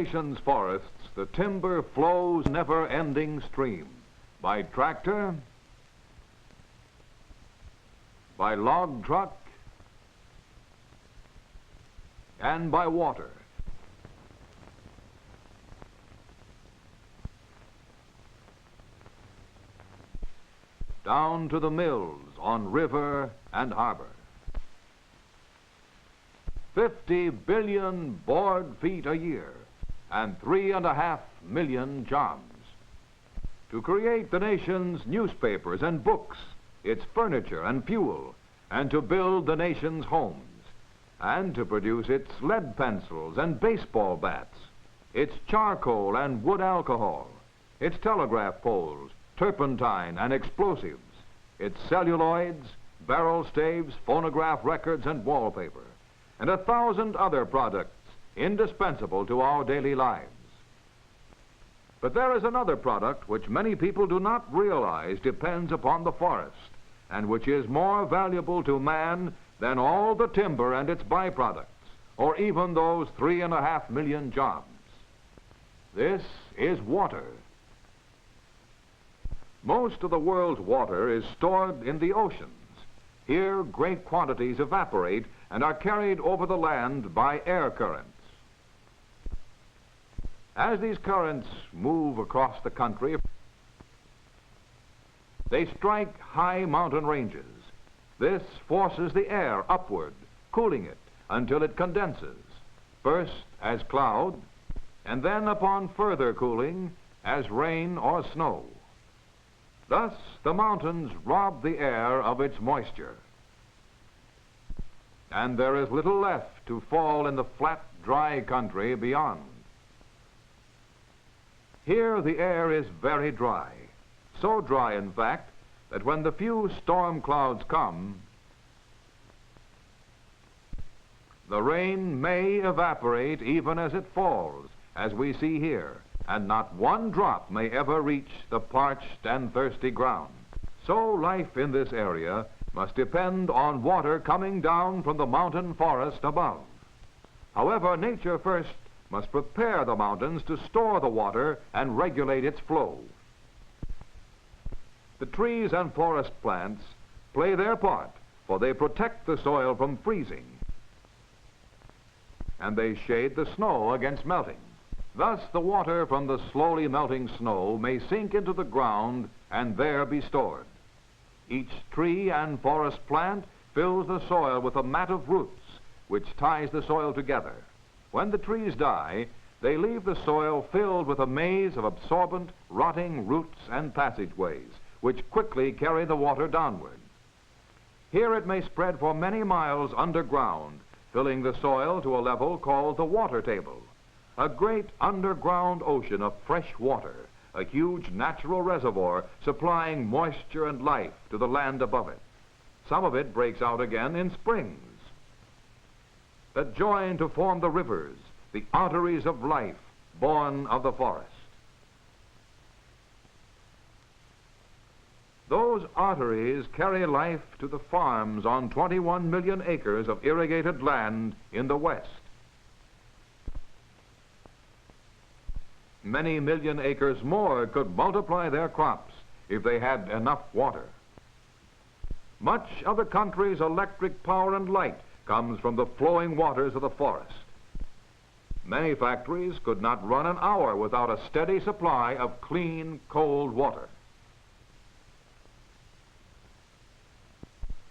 nation's forests, the timber flows never-ending stream. By tractor, by log truck, and by water. Down to the mills on river and harbor. 50 billion board feet a year and 3.5 million jobs. To create the nation's newspapers and books, its furniture and fuel, and to build the nation's homes, and to produce its lead pencils and baseball bats, its charcoal and wood alcohol, its telegraph poles, turpentine and explosives, its celluloids, barrel staves, phonograph records and wallpaper, and 1,000 other products indispensable to our daily lives. But there is another product which many people do not realize depends upon the forest, and which is more valuable to man than all the timber and its byproducts, or even those 3.5 million jobs. This is water. Most of the world's water is stored in the oceans. Here, great quantities evaporate and are carried over the land by air currents. As these currents move across the country, they strike high mountain ranges. This forces the air upward, cooling it until it condenses, first as cloud, and then upon further cooling as rain or snow. Thus, the mountains rob the air of its moisture, and there is little left to fall in the flat, dry country beyond. Here the air is very dry, so dry, in fact, that when the few storm clouds come, the rain may evaporate even as it falls, as we see here, and not one drop may ever reach the parched and thirsty ground. So life in this area must depend on water coming down from the mountain forest above. However, nature first must prepare the mountains to store the water and regulate its flow. The trees and forest plants play their part, for they protect the soil from freezing, and they shade the snow against melting. Thus, the water from the slowly melting snow may sink into the ground and there be stored. Each tree and forest plant fills the soil with a mat of roots, which ties the soil together. When the trees die, they leave the soil filled with a maze of absorbent, rotting roots and passageways, which quickly carry the water downward. Here it may spread for many miles underground, filling the soil to a level called the water table, a great underground ocean of fresh water, a huge natural reservoir supplying moisture and life to the land above it. Some of it breaks out again in springs that join to form the rivers, the arteries of life born of the forest. Those arteries carry life to the farms on 21 million acres of irrigated land in the West. Many million acres more could multiply their crops if they had enough water. Much of the country's electric power and light comes from the flowing waters of the forest. Many factories could not run an hour without a steady supply of clean, cold water.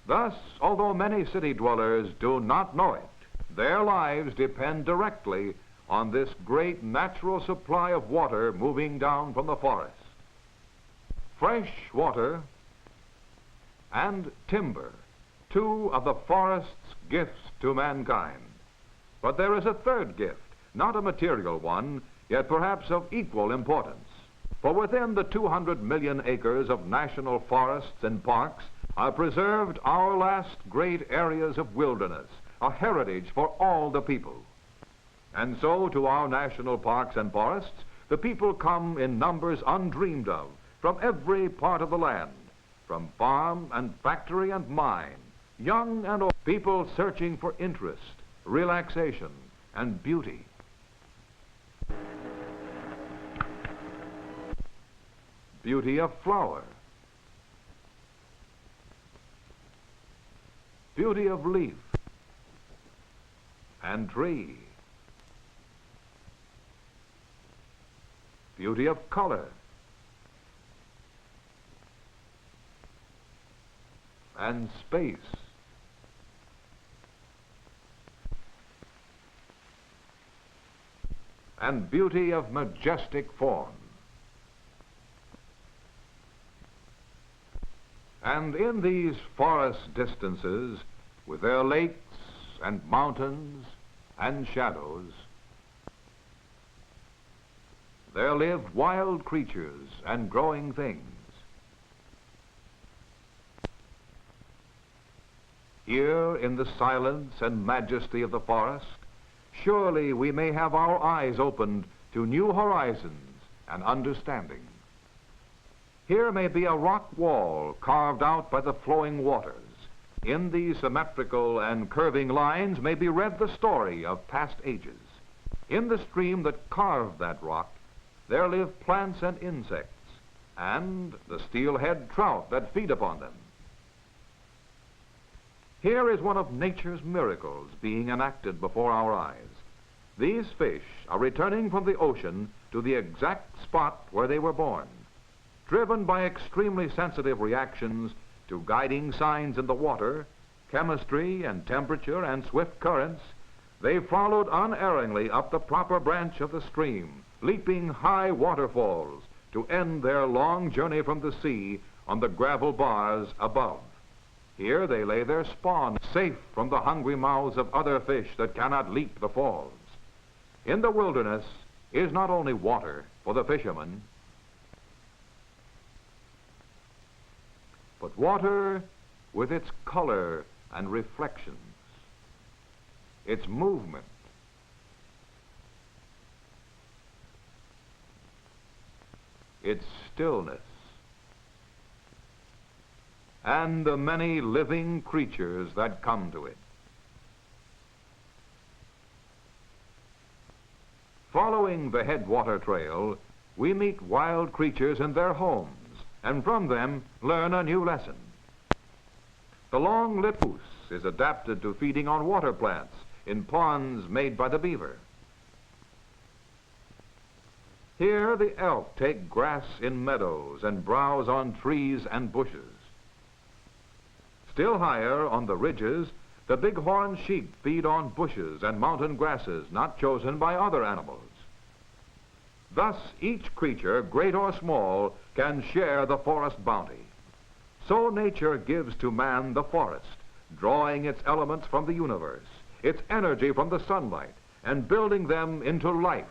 Thus, although many city dwellers do not know it, their lives depend directly on this great natural supply of water moving down from the forest. Fresh water and timber, two of the forest's gifts to mankind. But there is a third gift, not a material one, yet perhaps of equal importance. For within the 200 million acres of national forests and parks are preserved our last great areas of wilderness, a heritage for all the people. And so to our national parks and forests, the people come in numbers undreamed of from every part of the land, from farm and factory and mine, young and old, people searching for interest, relaxation, and beauty. beauty of flower, beauty of leaf and tree, beauty of color and space, and beauty of majestic form. And in these forest distances, with their lakes and mountains and shadows, there live wild creatures and growing things. Here in the silence and majesty of the forest, surely we may have our eyes opened to new horizons and understanding. Here may be a rock wall carved out by the flowing waters. In these symmetrical and curving lines may be read the story of past ages. In the stream that carved that rock, there live plants and insects, and the steelhead trout that feed upon them. Here is one of nature's miracles being enacted before our eyes. These fish are returning from the ocean to the exact spot where they were born. Driven by extremely sensitive reactions to guiding signs in the water, chemistry and temperature and swift currents, they followed unerringly up the proper branch of the stream, leaping high waterfalls to end their long journey from the sea on the gravel bars above. Here they lay their spawn, safe from the hungry mouths of other fish that cannot leap the falls. In the wilderness is not only water for the fisherman, but water with its color and reflections, its movement, its stillness, and the many living creatures that come to it. Following the headwater trail, we meet wild creatures in their homes, and from them learn a new lesson. The long-lipped goose is adapted to feeding on water plants in ponds made by the beaver. Here the elk take grass in meadows and browse on trees and bushes. Still higher on the ridges, the bighorn sheep feed on bushes and mountain grasses not chosen by other animals. Thus, each creature, great or small, can share the forest bounty. So nature gives to man the forest, drawing its elements from the universe, its energy from the sunlight, and building them into life,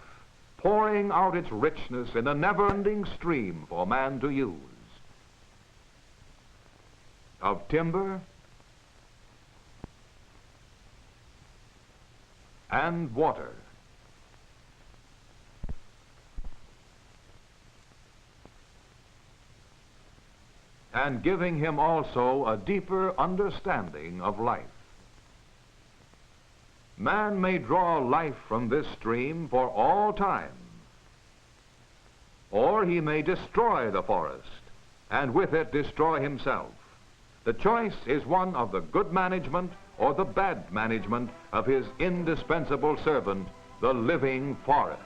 pouring out its richness in a never-ending stream for man to use. Of timber and water, and giving him also a deeper understanding of life. Man may draw life from this stream for all time, or he may destroy the forest, and with it destroy himself. The choice is one of the good management or the bad management of his indispensable servant, the living forest.